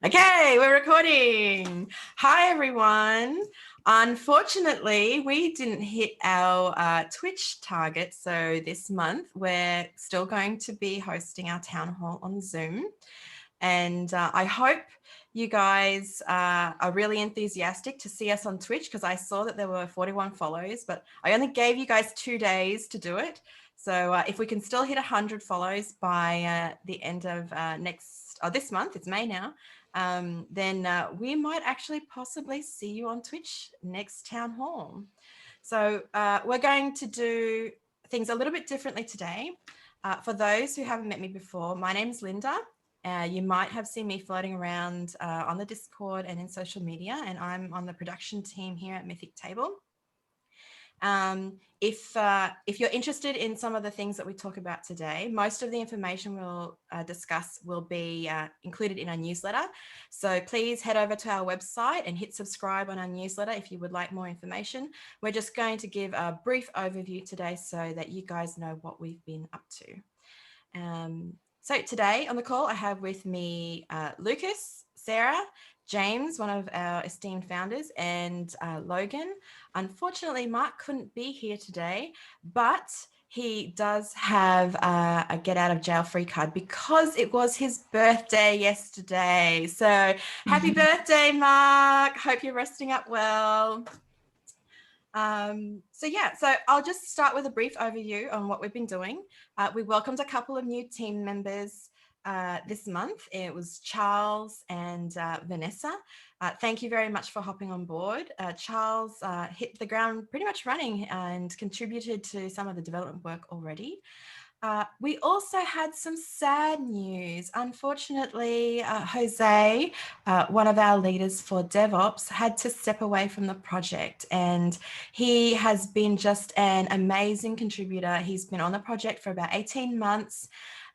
Okay, we're recording. Hi, everyone. Unfortunately, we didn't hit our Twitch target. So this month, we're still going to be hosting our town hall on Zoom. And I hope you guys are really enthusiastic to see us on Twitch, because I saw that there were 41 follows, but I only gave you guys 2 days to do it. So if we can still hit 100 follows by the end of this month, it's May now, then we might actually possibly see you on Twitch next town hall. So we're going to do things a little bit differently today. For those who haven't met me before, my name is Linda. You might have seen me floating around on the Discord and in social media, and I'm on the production team here at Mythic Table. If you're interested in some of the things that we talk about today, most of the information we'll discuss will be included in our newsletter. So please head over to our website and hit subscribe on our newsletter if you would like more information. We're just going to give a brief overview today so that you guys know what we've been up to. So today on the call, I have with me Lucas, Sarah, James, one of our esteemed founders, and Logan. Unfortunately, Mark couldn't be here today, but he does have a get out of jail free card because it was his birthday yesterday. So happy birthday, Mark. Hope you're resting up well. So I'll just start with a brief overview on what we've been doing. We welcomed a couple of new team members this month. It was Charles and Vanessa. Thank you very much for hopping on board. Charles hit the ground pretty much running and contributed to some of the development work already. We also had some sad news. Unfortunately, Jose, one of our leaders for DevOps, had to step away from the project, and he has been just an amazing contributor. He's been on the project for about 18 months,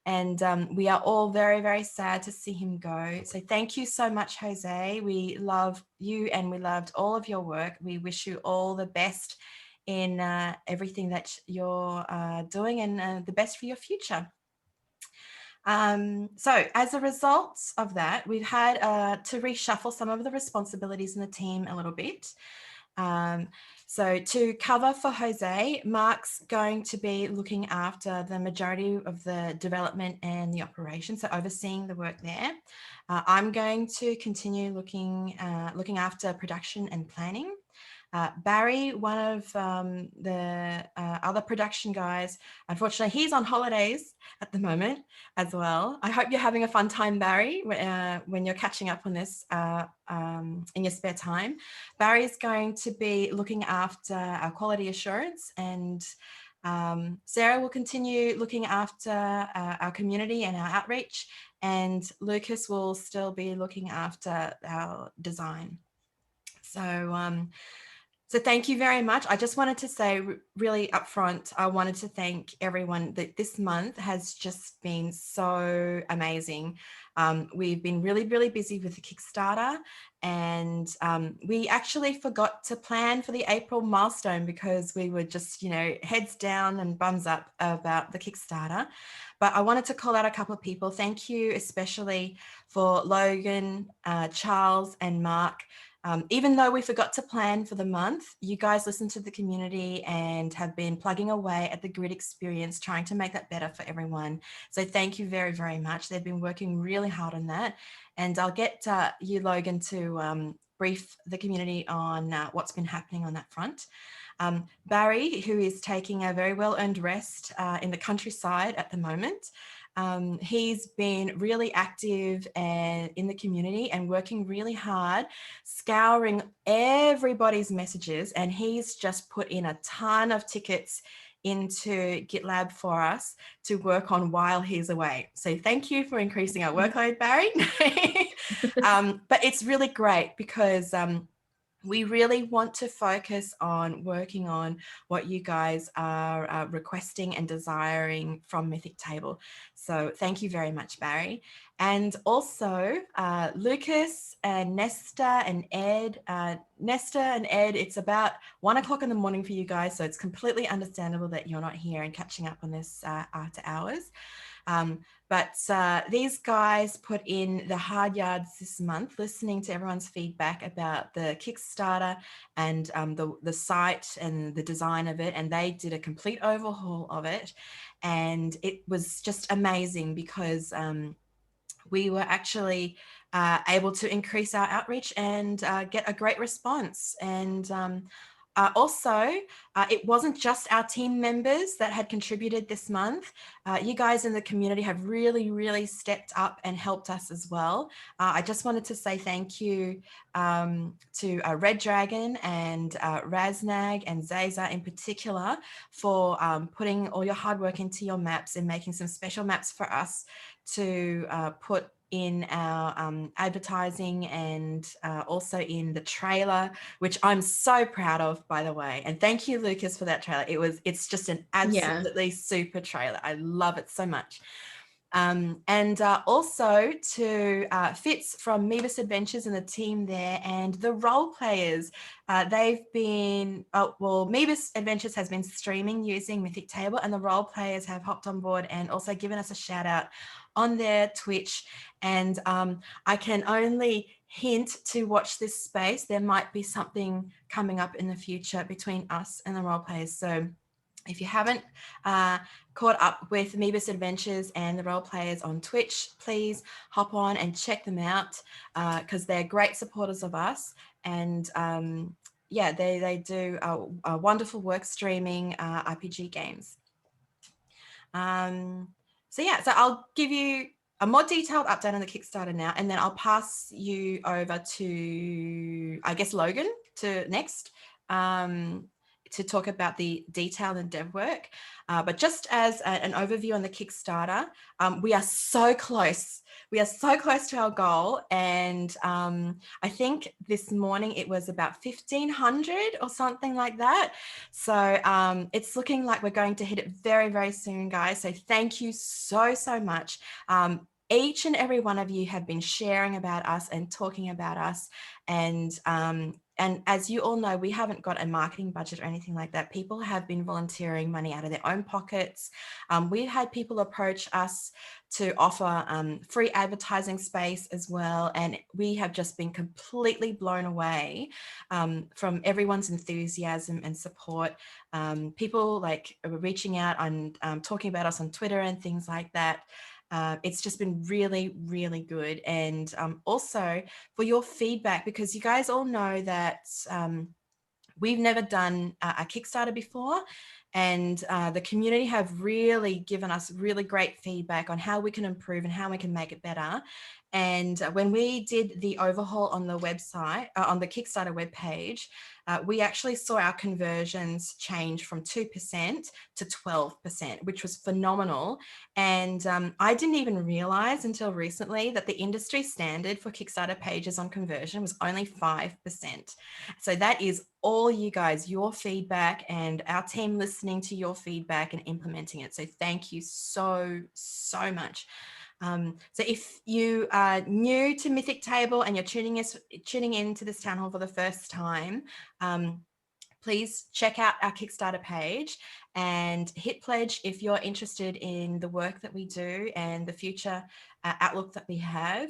and we are all very, very sad to see him go. So thank you so much, Jose. We love you and we loved all of your work. We wish you all the best in everything that you're doing, and the best for your future. So as a result of that, we've had to reshuffle some of the responsibilities in the team a little bit. So to cover for Jose, Mark's going to be looking after the majority of the development and the operation, so overseeing the work there. I'm going to continue looking after production and planning. Barry, one of the other production guys, unfortunately, he's on holidays at the moment as well. I hope you're having a fun time, Barry, when you're catching up on this in your spare time. Barry's going to be looking after our quality assurance, and Sarah will continue looking after our community and our outreach, and Lucas will still be looking after our design. So thank you very much. I just wanted to say really upfront, I wanted to thank everyone that this month has just been so amazing. We've been really, really busy with the Kickstarter, and we actually forgot to plan for the April milestone because we were just, heads down and bums up about the Kickstarter. But I wanted to call out a couple of people. Thank you especially for Logan, Charles and Mark. Even though we forgot to plan for the month, you guys listened to the community and have been plugging away at the grid experience, trying to make that better for everyone. So thank you very, very much. They've been working really hard on that. And I'll get you, Logan, to brief the community on what's been happening on that front. Barry, who is taking a very well-earned rest in the countryside at the moment. He's been really active in the community and working really hard, scouring everybody's messages, and he's just put in a ton of tickets into GitLab for us to work on while he's away. So thank you for increasing our workload, Barry. But it's really great because we really want to focus on working on what you guys are requesting and desiring from Mythic Table. So thank you very much, Barry. And also Lucas and Nesta and Ed. Nesta and Ed, it's about 1 o'clock in the morning for you guys, so it's completely understandable that you're not here and catching up on this after hours. But these guys put in the hard yards this month, listening to everyone's feedback about the Kickstarter and the site and the design of it. And they did a complete overhaul of it. And it was just amazing because we were actually able to increase our outreach and get a great response. And also, it wasn't just our team members that had contributed this month. You guys in the community have really, really stepped up and helped us as well. I just wanted to say thank you to Red Dragon and Raznag and Zaza in particular for putting all your hard work into your maps and making some special maps for us to put in our advertising and also in the trailer, which I'm so proud of, by the way. And thank you, Lucas, for that trailer. It's just an absolutely super trailer. I love it so much. And also to Fitz from Meebus Adventures and the team there, and the role players. They've been, well, Meebus Adventures has been streaming using Mythic Table, and the role players have hopped on board and also given us a shout out on their Twitch. And I can only hint to watch this space. There might be something coming up in the future between us and the role players. So if you haven't caught up with Meebus Adventures and the role players on Twitch, please hop on and check them out because they're great supporters of us. And yeah, they do a wonderful work streaming RPG games. So yeah, so I'll give you a more detailed update on the Kickstarter now, and then I'll pass you over to, I guess, Logan to next. To talk about the detail and dev work. But just as an overview on the Kickstarter, we are so close. We are so close to our goal. And I think this morning it was about 1,500 or something like that. So it's looking like we're going to hit it very, very soon, guys. So thank you so, so much. Each and every one of you have been sharing about us and talking about us. And as you all know, we haven't got a marketing budget or anything like that. People have been volunteering money out of their own pockets. We've had people approach us to offer free advertising space as well. And we have just been completely blown away from everyone's enthusiasm and support. People like reaching out and talking about us on Twitter and things like that. It's just been really, really good. And also for your feedback, because you guys all know that we've never done a Kickstarter before. And the community have really given us really great feedback on how we can improve and how we can make it better. And when we did the overhaul on the website, on the Kickstarter webpage, we actually saw our conversions change from 2% to 12%, which was phenomenal. And I didn't even realize until recently that the industry standard for Kickstarter pages on conversion was only 5%. So that is all you guys, your feedback and our team listening to your feedback and implementing it. So thank you so, so much. So if you are new to Mythic Table and you're tuning into this town hall for the first time, please check out our Kickstarter page and hit pledge if you're interested in the work that we do and the future outlook that we have.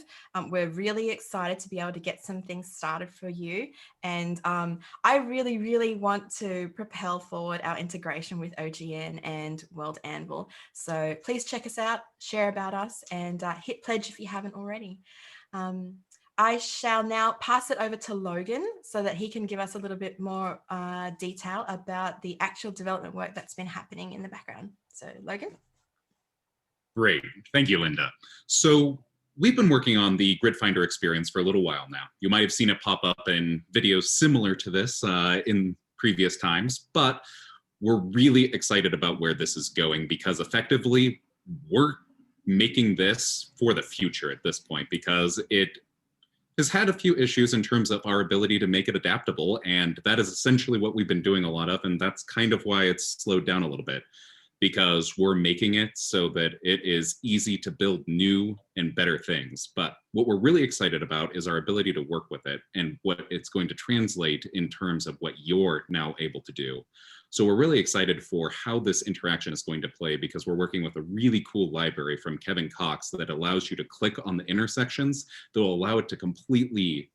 We're really excited to be able to get some things started for you. And I really, really want to propel forward our integration with OGN and World Anvil. So please check us out, share about us, and hit pledge if you haven't already. I shall now pass it over to Logan so that he can give us a little bit more detail about the actual development work that's been happening in the background. So Logan. Great, thank you, Linda. So we've been working on the Grid Finder experience for a little while now. You might have seen it pop up in videos similar to this in previous times, but we're really excited about where this is going because effectively we're making this for the future at this point because it has had a few issues in terms of our ability to make it adaptable, and that is essentially what we've been doing a lot of, and that's kind of why it's slowed down a little bit, because we're making it so that it is easy to build new and better things. But what we're really excited about is our ability to work with it and what it's going to translate in terms of what you're now able to do. So we're really excited for how this interaction is going to play, because we're working with a really cool library from Kevin Cox that allows you to click on the intersections that will allow it to completely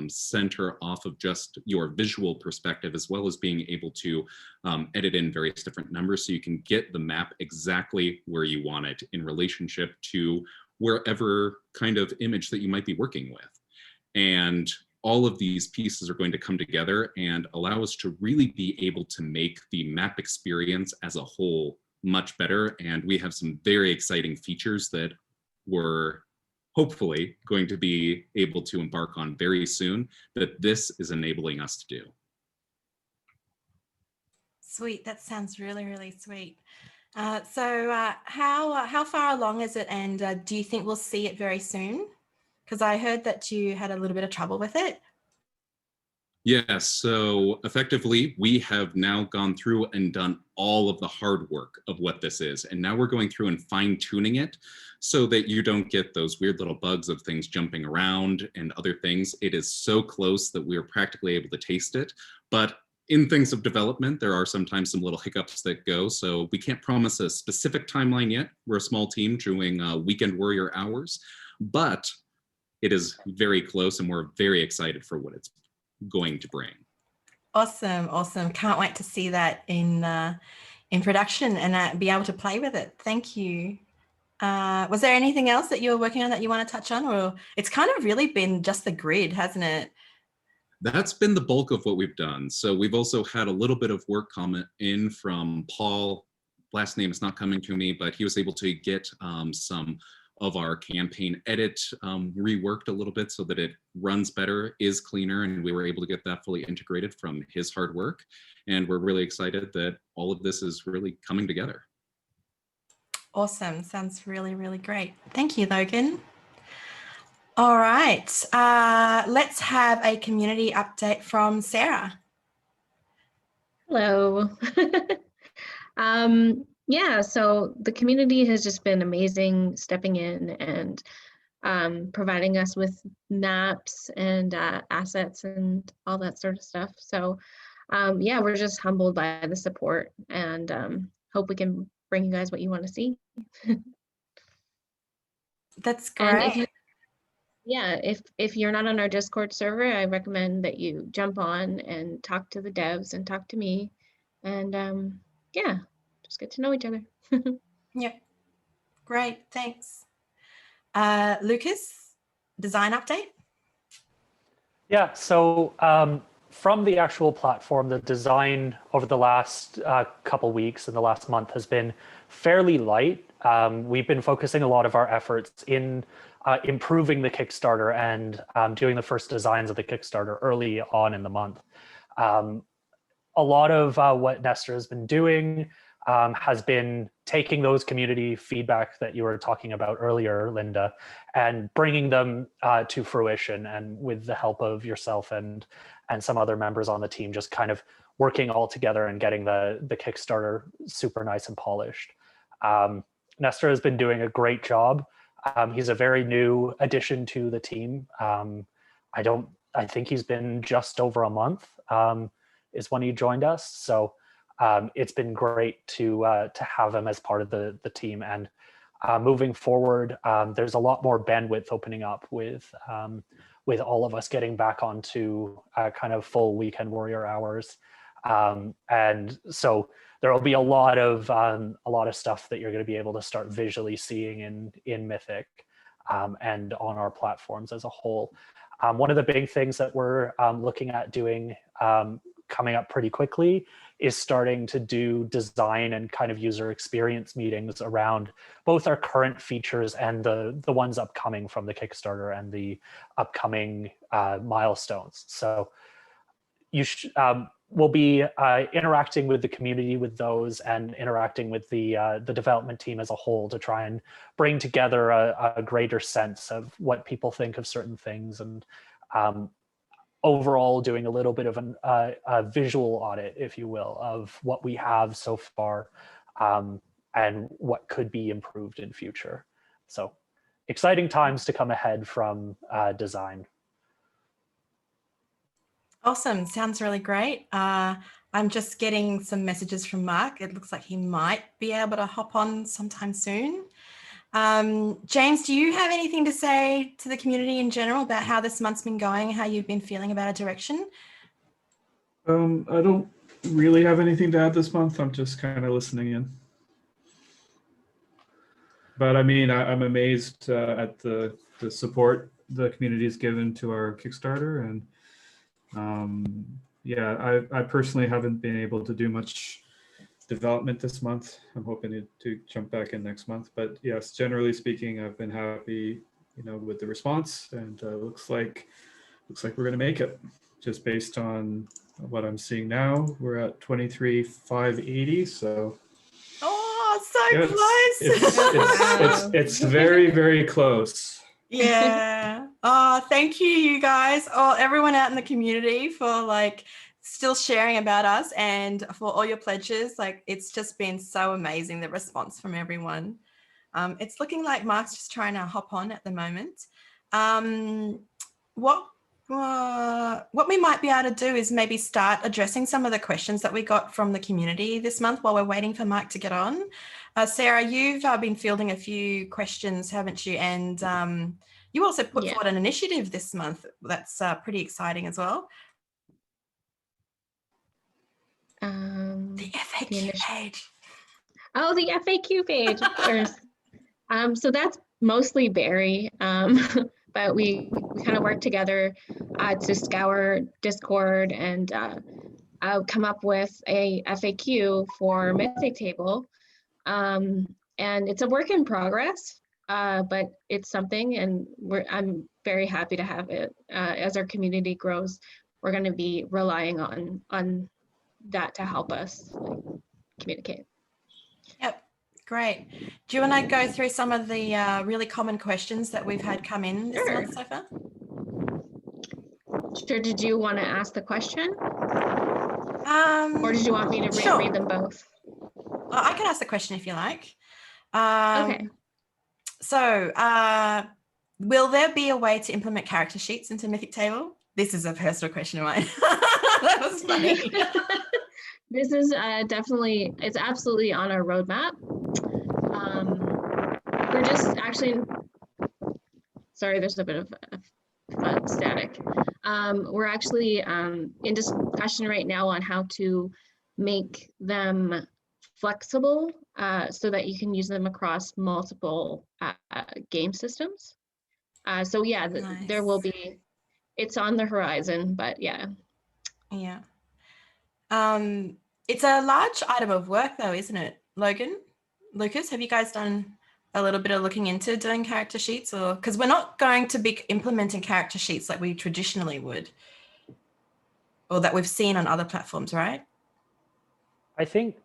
center off of just your visual perspective, as well as being able to edit in various different numbers so you can get the map exactly where you want it in relationship to wherever kind of image that you might be working with. And all of these pieces are going to come together and allow us to really be able to make the map experience as a whole much better. And we have some very exciting features that we're hopefully going to be able to embark on very soon, that this is enabling us to do. Sweet, that sounds really, really sweet. So how far along is it, and do you think we'll see it very soon? Because I heard that you had a little bit of trouble with it. Yes, so effectively, we have now gone through and done all of the hard work of what this is. And now we're going through and fine tuning it so that you don't get those weird little bugs of things jumping around and other things. It is so close that we are practically able to taste it. But in things of development, there are sometimes some little hiccups that go. So we can't promise a specific timeline yet. We're a small team doing weekend warrior hours, but it is very close and we're very excited for what it's going to bring. Awesome, awesome. Can't wait to see that in production and be able to play with it. Thank you. Was there anything else that you were working on that you want to touch on, or it's kind of really been just the grid, hasn't it? That's been the bulk of what we've done. So we've also had a little bit of work comment in from Paul. Last name is not coming to me, but he was able to get some of our campaign edit reworked a little bit so that it runs better, is cleaner, and we were able to get that fully integrated from his hard work. And we're really excited that all of this is really coming together. Awesome. Sounds really, really great. Thank you, Logan. All right. Let's have a community update from Sarah. Hello. Yeah, so the community has just been amazing, stepping in and providing us with maps and assets and all that sort of stuff. So yeah, we're just humbled by the support and hope we can bring you guys what you want to see. That's great. And if you're not on our Discord server, I recommend that you jump on and talk to the devs and talk to me, and yeah, just get to know each other. Yeah, great, thanks. Lucas, design update? Yeah, so from the actual platform, the design over the last couple weeks and the last month has been fairly light. We've been focusing a lot of our efforts in improving the Kickstarter and doing the first designs of the Kickstarter early on in the month. A lot of what Nestor has been doing has been taking those community feedback that you were talking about earlier, Linda, and bringing them to fruition, and with the help of yourself and some other members on the team, just kind of working all together and getting the Kickstarter super nice and polished. Nestor has been doing a great job. He's a very new addition to the team. I think he's been just over a month is when he joined us. So it's been great to have him as part of the team. And moving forward, there's a lot more bandwidth opening up with all of us getting back onto kind of full weekend warrior hours. And so there will be a lot of stuff that you're going to be able to start visually seeing in Mythic and on our platforms as a whole. One of the big things that we're looking at doing coming up pretty quickly is starting to do design and kind of user experience meetings around both our current features and the ones upcoming from the Kickstarter and the upcoming milestones. So we'll be interacting with the community with those, and interacting with the development team as a whole to try and bring together a greater sense of what people think of certain things, and overall doing a little bit of a visual audit, if you will, of what we have so far and what could be improved in future. So exciting times to come ahead from design. Awesome. Sounds really great. I'm just getting some messages from Mark. It looks like he might be able to hop on sometime soon. James, do you have anything to say to the community in general about how this month's been going, how you've been feeling about a direction? I don't really have anything to add this month. I'm just kind of listening in. But I mean, I'm amazed at the support the community has given to our Kickstarter. And yeah, I personally haven't been able to do much development this month. I'm hoping to jump back in next month. But yes, generally speaking, I've been happy, with the response, and looks like we're going to make it. Just based on what I'm seeing now, we're at 23,580. So so yeah, close. It's very, very close. Yeah. Oh, thank you guys. Oh, everyone out in the community for still sharing about us and for all your pledges. It's just been so amazing, the response from everyone. It's looking like Mark's just trying to hop on at the moment. What we might be able to do is maybe start addressing some of the questions that we got from the community this month while we're waiting for Mark to get on. Sarah, you've been fielding a few questions, haven't you? And you also put forward an initiative this month that's pretty exciting as well. The FAQ page. Oh, the FAQ page, of course. So that's mostly Barry, but we kind of work together to scour Discord and come up with a FAQ for Mythic Table. And it's a work in progress, but it's something, and I'm very happy to have it. As our community grows, we're going to be relying on that to help us communicate. Yep, great. Do you want to go through some of the really common questions that we've had come in this month so far? Sure. Did you want to ask the question? Or did you want me to read them both? I can ask the question if you like. Okay. So, will there be a way to implement character sheets into Mythic Table? This is a personal question of mine. That was funny. This is definitely, it's absolutely on our roadmap. We're just actually, sorry, there's a bit of fun static. We're actually in discussion right now on how to make them flexible so that you can use them across multiple game systems. So yeah, Nice. there will be, it's on the horizon, but yeah. Yeah. It's a large item of work though, isn't it, Logan? Lucas, have you guys done a little bit of looking into doing character sheets? Or because we're not going to be implementing character sheets like we traditionally would, or that we've seen on other platforms, right? I think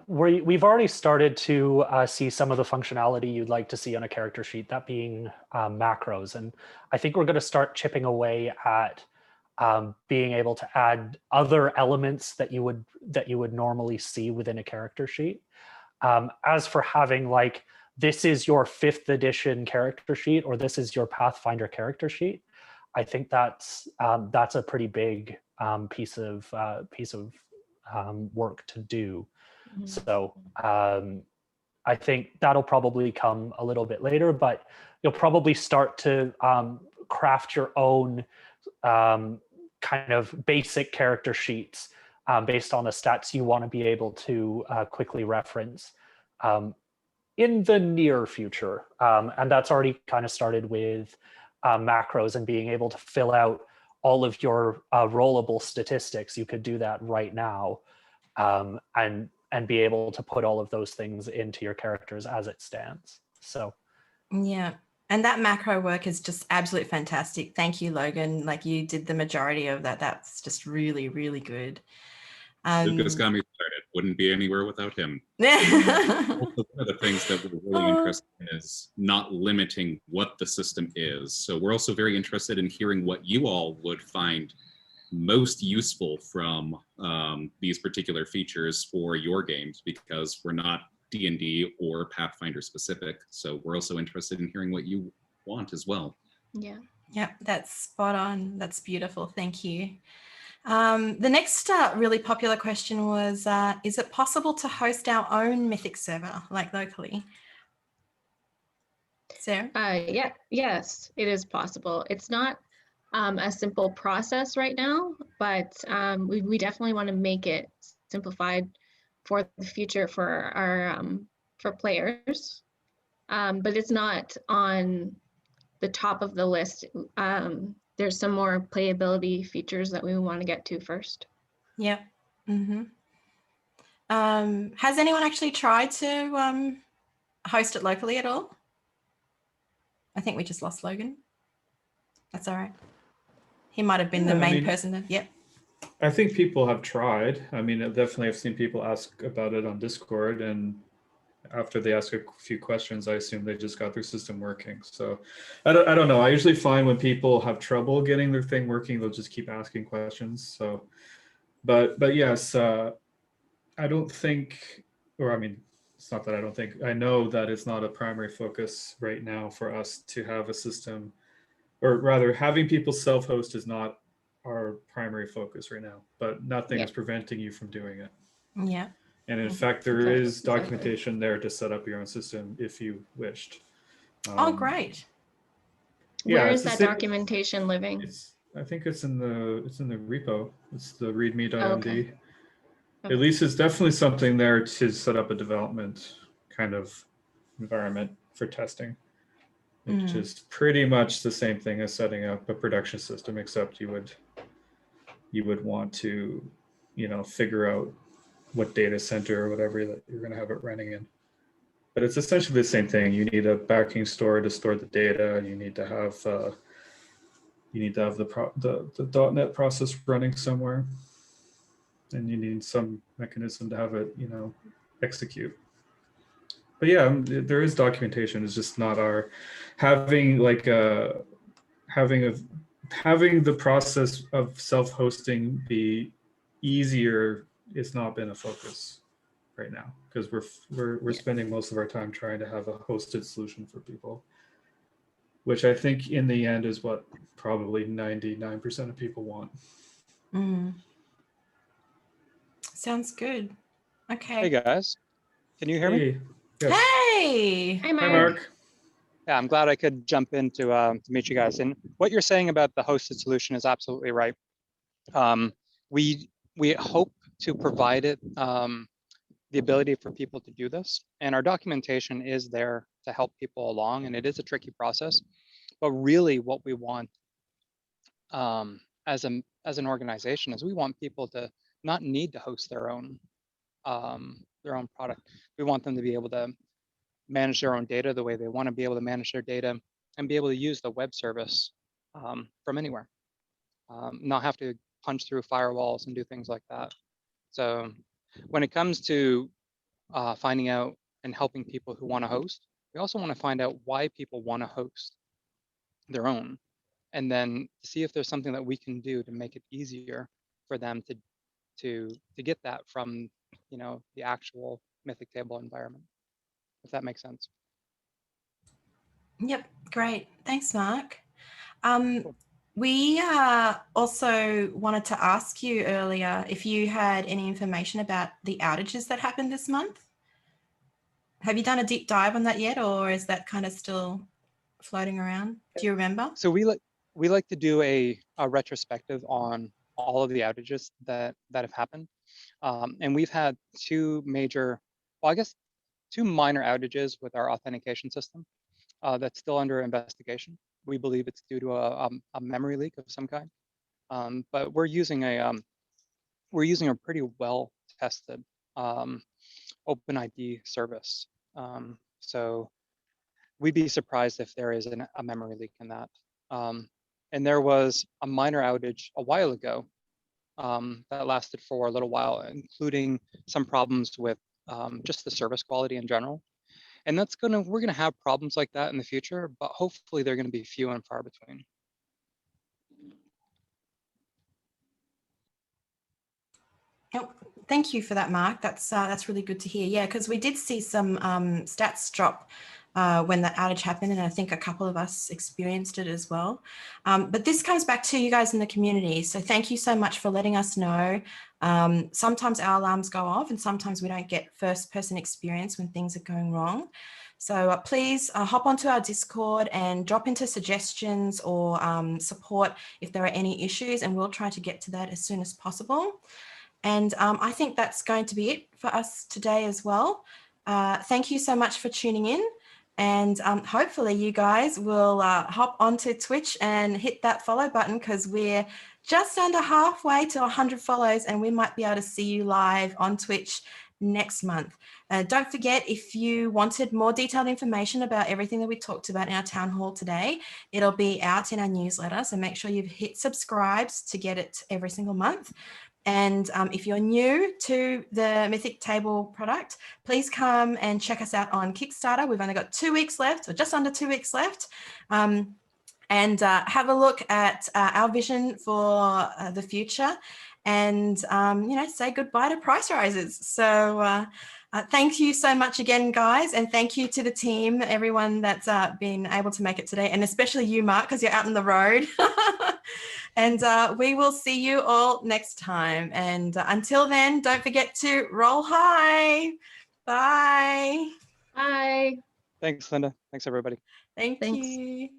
we've already started to see some of the functionality you'd like to see on a character sheet, that being macros. And I think we're going to start chipping away at being able to add other elements that you would normally see within a character sheet. As for having this is your 5th edition character sheet, or this is your Pathfinder character sheet, I think that's a pretty big piece of work to do. Mm-hmm. So I think that'll probably come a little bit later, but you'll probably start to craft your own kind of basic character sheets based on the stats you want to be able to quickly reference in the near future. And that's already kind of started with macros and being able to fill out all of your rollable statistics. You could do that right now and be able to put all of those things into your characters as it stands. So yeah. And that macro work is just absolutely fantastic. Thank you, Logan. You did the majority of that. That's just really, really good. Lucas got me started. Wouldn't be anywhere without him. Also, one of the things that we're really interested in is not limiting what the system is. So we're also very interested in hearing what you all would find most useful from these particular features for your games, because we're not D&D or Pathfinder specific. So we're also interested in hearing what you want as well. Yeah. Yep, that's spot on. That's beautiful. Thank you. The next really popular question was, is it possible to host our own Mythic server, like locally? Sarah? Yeah, yes, it is possible. It's not a simple process right now, but we definitely want to make it simplified for the future for our for players. But it's not on the top of the list. There's some more playability features that we want to get to first. Yep. Mm-hmm. Has anyone actually tried to host it locally at all? I think we just lost Logan. That's all right. He might have been the main person. Yep. I think people have tried. I mean, I definitely have seen people ask about it on Discord, and after they ask a few questions, I assume they just got their system working. So I don't know. I usually find when people have trouble getting their thing working, they'll just keep asking questions. So, but yes, I don't think, or I mean, it's not that I don't think, I know that it's not a primary focus right now for us to have a system, or rather having people self-host is not our primary focus right now, but nothing is preventing you from doing it. Yeah. And in fact, there is documentation there to set up your own system if you wished. Oh, great. Where is that documentation living? I think it's in the repo. It's the readme.md. Okay. At least it's definitely something there to set up a development kind of environment for testing, which is pretty much the same thing as setting up a production system, except you would want to, figure out what data center or whatever that you're going to have it running in. But it's essentially the same thing. You need a backing store to store the data. You need to have the .NET process running somewhere, and you need some mechanism to have it, execute. But yeah, there is documentation. It's just not our having the process of self-hosting be easier. It's not been a focus right now because we're spending most of our time trying to have a hosted solution for people, which I think in the end is what probably 99% of people want. Sounds good. Okay. Hey guys, can you hear me? Yes. Hey. Hi, Mark. Hi, Mark. Yeah, I'm glad I could jump in to meet you guys. And what you're saying about the hosted solution is absolutely right. We hope to provide it the ability for people to do this, and our documentation is there to help people along. And it is a tricky process, but really what we want as an organization is we want people to not need to host their own product. We want them to be able to manage their own data the way they want to be able to manage their data and be able to use the web service from anywhere, not have to punch through firewalls and do things like that. So when it comes to finding out and helping people who want to host, we also want to find out why people want to host their own, and then see if there's something that we can do to make it easier for them to get that from the actual Mythic table environment, if that makes sense. Yep, great. Thanks, Mark. We also wanted to ask you earlier if you had any information about the outages that happened this month. Have you done a deep dive on that yet, or is that kind of still floating around? Do you remember? So we like to do a retrospective on all of the outages that have happened. And we've had two minor outages with our authentication system that's still under investigation. We believe it's due to a memory leak of some kind. But we're using a pretty well tested OpenID service. So we'd be surprised if there is a memory leak in that. And there was a minor outage a while ago that lasted for a little while, including some problems with just the service quality in general. And we're gonna have problems like that in the future, but hopefully they're gonna be few and far between. Oh, thank you for that, Mark. That's really good to hear. Yeah, because we did see some stats drop when that outage happened, and I think a couple of us experienced it as well. But this comes back to you guys in the community. So thank you so much for letting us know. Sometimes our alarms go off and sometimes we don't get first person experience when things are going wrong. So please hop onto our Discord and drop into suggestions or support if there are any issues, and we'll try to get to that as soon as possible. And I think that's going to be it for us today as well. Thank you so much for tuning in. And hopefully you guys will hop onto Twitch and hit that follow button, because we're just under halfway to 100 follows, and we might be able to see you live on Twitch next month. Don't forget, if you wanted more detailed information about everything that we talked about in our town hall today, it'll be out in our newsletter. So make sure you've hit subscribes to get it every single month. And if you're new to the Mythic table product, please come and check us out on Kickstarter. We've only got 2 weeks left, or just under 2 weeks left. And have a look at our vision for the future, and say goodbye to price rises. So thank you so much again, guys, and thank you to the team, everyone that's been able to make it today, and especially you, Mark, because you're out on the road. And we will see you all next time. And until then, don't forget to roll high. Bye. Bye. Thanks, Linda. Thanks, everybody. Thanks. Thanks. You.